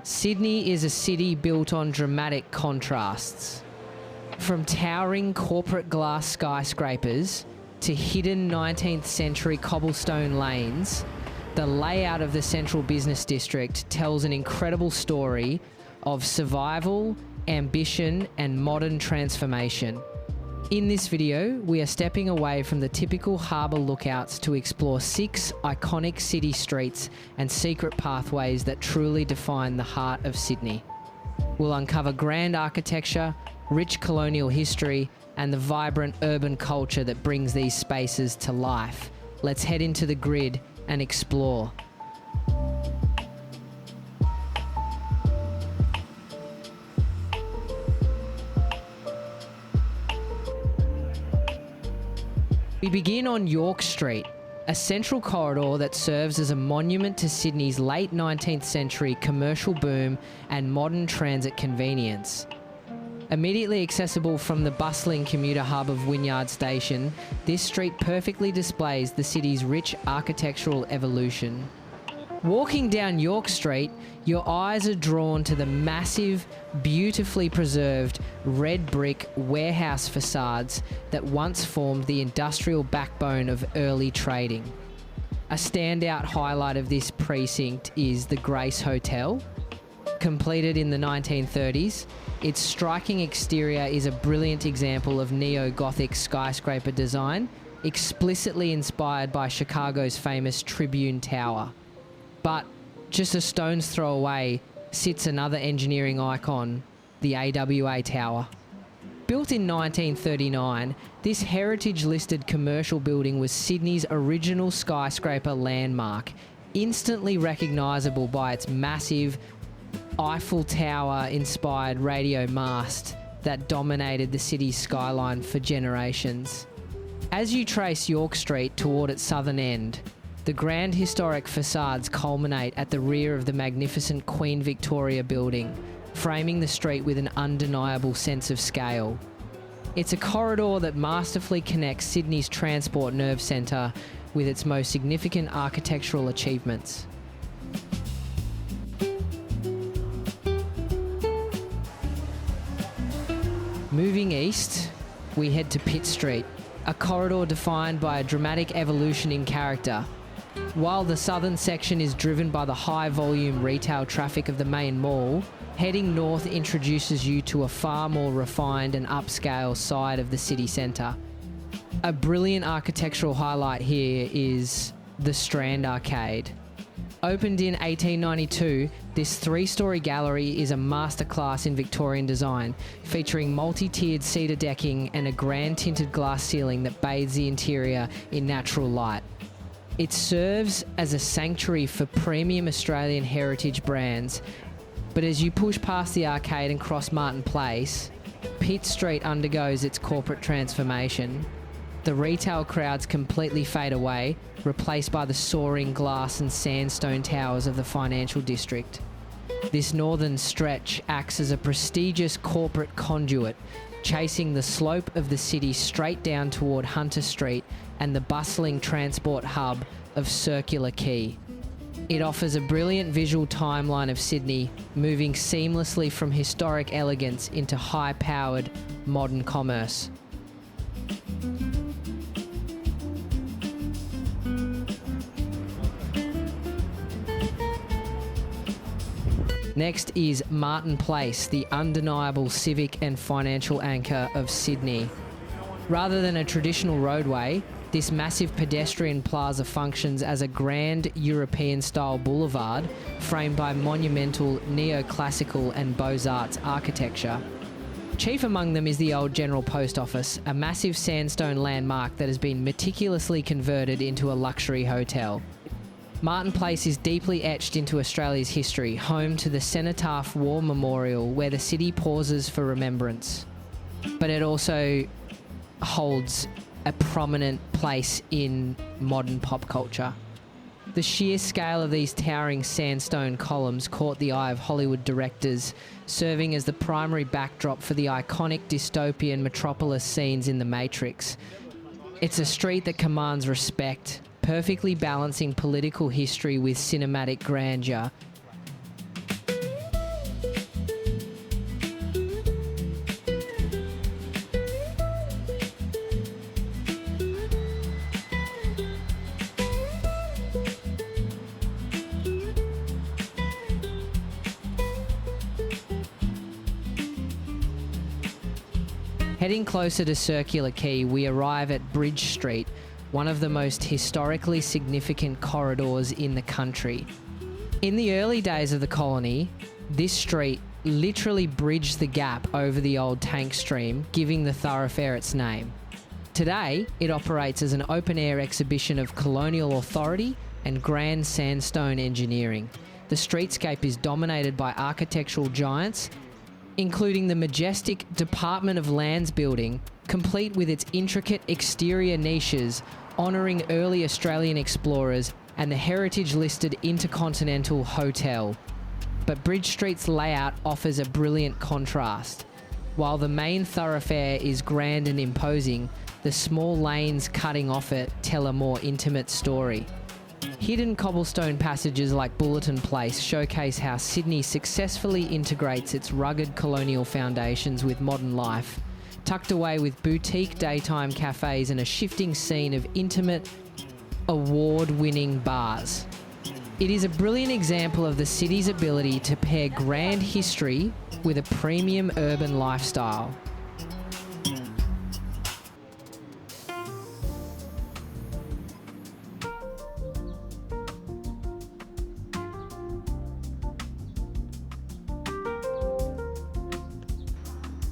Sydney is a city built on dramatic contrasts. From towering corporate glass skyscrapers to hidden 19th century cobblestone lanes, the layout of the central business district tells an incredible story of survival, ambition, and modern transformation. In this video, we are stepping away from the typical harbour lookouts to explore 6 iconic city streets and secret pathways that truly define the heart of Sydney. We'll uncover grand architecture, rich colonial history, and the vibrant urban culture that brings these spaces to life. Let's head into the grid and explore. We begin on York Street, a central corridor that serves as a monument to Sydney's late 19th century commercial boom and modern transit convenience. Immediately accessible from the bustling commuter hub of Wynyard Station, this street perfectly displays the city's rich architectural evolution. Walking down York Street, your eyes are drawn to the massive, beautifully preserved red brick warehouse facades that once formed the industrial backbone of early trading. A standout highlight of this precinct is the Grace Hotel. Completed in the 1930s, its striking exterior is a brilliant example of neo-Gothic skyscraper design, explicitly inspired by Chicago's famous Tribune Tower. But just a stone's throw away sits another engineering icon, the AWA Tower. Built in 1939, this heritage-listed commercial building was Sydney's original skyscraper landmark, instantly recognisable by its massive Eiffel Tower-inspired radio mast that dominated the city's skyline for generations. As you trace York Street toward its southern end, the grand historic facades culminate at the rear of the magnificent Queen Victoria building, framing the street with an undeniable sense of scale. It's a corridor that masterfully connects Sydney's transport nerve centre with its most significant architectural achievements. Moving east, we head to Pitt Street, a corridor defined by a dramatic evolution in character. While the southern section is driven by the high-volume retail traffic of the main mall, heading north introduces you to a far more refined and upscale side of the city centre. A brilliant architectural highlight here is the Strand Arcade. Opened in 1892, this 3-storey gallery is a masterclass in Victorian design, featuring multi-tiered cedar decking and a grand tinted glass ceiling that bathes the interior in natural light. It serves as a sanctuary for premium Australian heritage brands, but as you push past the arcade and cross Martin Place, Pitt Street undergoes its corporate transformation. The retail crowds completely fade away, replaced by the soaring glass and sandstone towers of the financial district. This northern stretch acts as a prestigious corporate conduit, chasing the slope of the city straight down toward Hunter Street and the bustling transport hub of Circular Quay. It offers a brilliant visual timeline of Sydney, moving seamlessly from historic elegance into high-powered modern commerce. Next is Martin Place, the undeniable civic and financial anchor of Sydney. Rather than a traditional roadway, this massive pedestrian plaza functions as a grand European-style boulevard framed by monumental neoclassical and Beaux-Arts architecture. Chief among them is the old General Post Office, a massive sandstone landmark that has been meticulously converted into a luxury hotel. Martin Place is deeply etched into Australia's history, home to the Cenotaph War Memorial, where the city pauses for remembrance. But it also holds a prominent place in modern pop culture. The sheer scale of these towering sandstone columns caught the eye of Hollywood directors, serving as the primary backdrop for the iconic dystopian metropolis scenes in The Matrix. It's a street that commands respect, perfectly balancing political history with cinematic grandeur. Heading closer to Circular Quay, we arrive at Bridge Street, one of the most historically significant corridors in the country. In the early days of the colony, this street literally bridged the gap over the old tank stream, giving the thoroughfare its name. Today, it operates as an open-air exhibition of colonial authority and grand sandstone engineering. The streetscape is dominated by architectural giants, including the majestic Department of Lands building, complete with its intricate exterior niches honouring early Australian explorers, and the heritage-listed Intercontinental Hotel. But Bridge Street's layout offers a brilliant contrast. While the main thoroughfare is grand and imposing, the small lanes cutting off it tell a more intimate story. Hidden cobblestone passages like Bulletin Place showcase how Sydney successfully integrates its rugged colonial foundations with modern life, tucked away with boutique daytime cafes and a shifting scene of intimate, award-winning bars. It is a brilliant example of the city's ability to pair grand history with a premium urban lifestyle.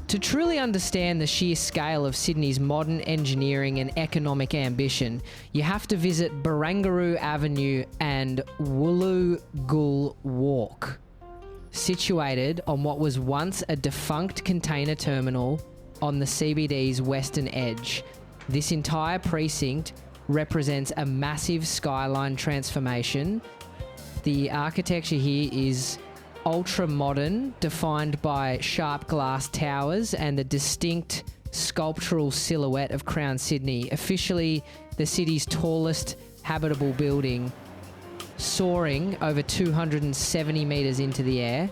To truly understand the sheer scale of Sydney's modern engineering and economic ambition, you have to visit Barangaroo Avenue and Wollongong Walk. Situated on what was once a defunct container terminal on the CBD's western edge, this entire precinct represents a massive skyline transformation. The architecture here is ultra-modern, defined by sharp glass towers and the distinct sculptural silhouette of Crown Sydney, officially the city's tallest habitable building, soaring over 270 metres into the air.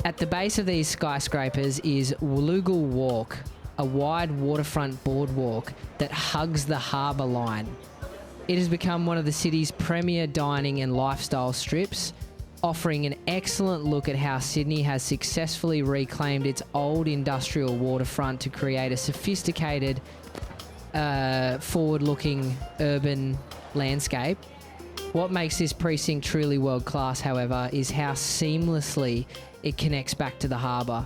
At the base of these skyscrapers is Wollongong Walk, a wide waterfront boardwalk that hugs the harbour line. It has become one of the city's premier dining and lifestyle strips, offering an excellent look at how Sydney has successfully reclaimed its old industrial waterfront to create a sophisticated, forward-looking urban landscape. What makes this precinct truly world-class, however, is how seamlessly it connects back to the harbour.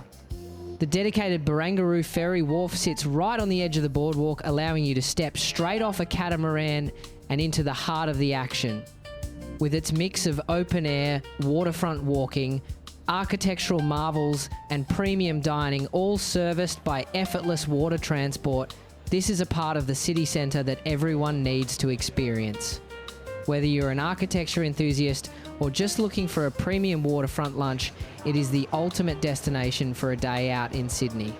The dedicated Barangaroo ferry wharf sits right on the edge of the boardwalk, allowing you to step straight off a catamaran and into the heart of the action. With its mix of open-air, waterfront walking, architectural marvels and premium dining, all serviced by effortless water transport, this is a part of the city centre that everyone needs to experience. Whether you're an architecture enthusiast or just looking for a premium waterfront lunch, it is the ultimate destination for a day out in Sydney.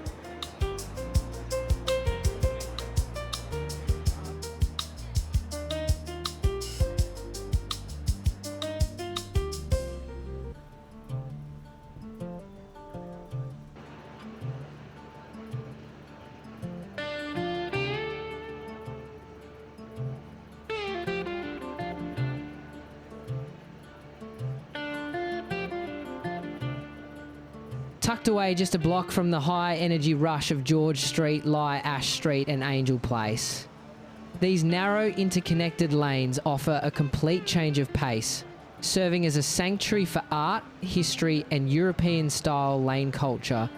Tucked away just a block from the high energy rush of George Street lie Ash Street and Angel Place. These narrow interconnected lanes offer a complete change of pace, serving as a sanctuary for art, history and European style lane culture.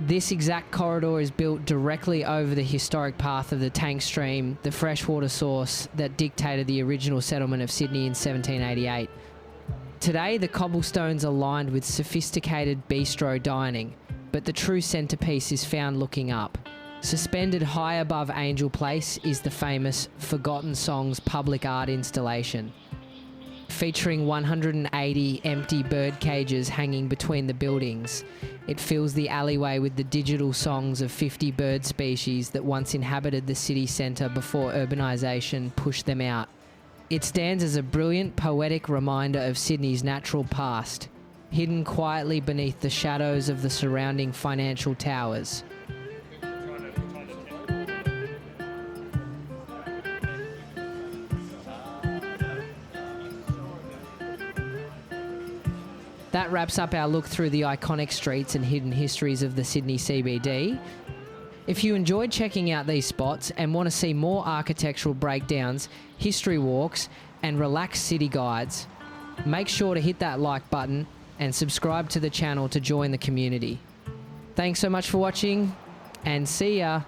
This exact corridor is built directly over the historic path of the tank stream, the freshwater source that dictated the original settlement of Sydney in 1788. Today, the cobblestones are lined with sophisticated bistro dining, but the true centrepiece is found looking up. Suspended high above Angel Place is the famous Forgotten Songs public art installation. Featuring 180 empty bird cages hanging between the buildings, it fills the alleyway with the digital songs of 50 bird species that once inhabited the city centre before urbanisation pushed them out. It stands as a brilliant poetic reminder of Sydney's natural past, hidden quietly beneath the shadows of the surrounding financial towers. That wraps up our look through the iconic streets and hidden histories of the Sydney CBD. If you enjoyed checking out these spots and want to see more architectural breakdowns, history walks, and relaxed city guides, make sure to hit that like button and subscribe to the channel to join the community. Thanks so much for watching, and see ya!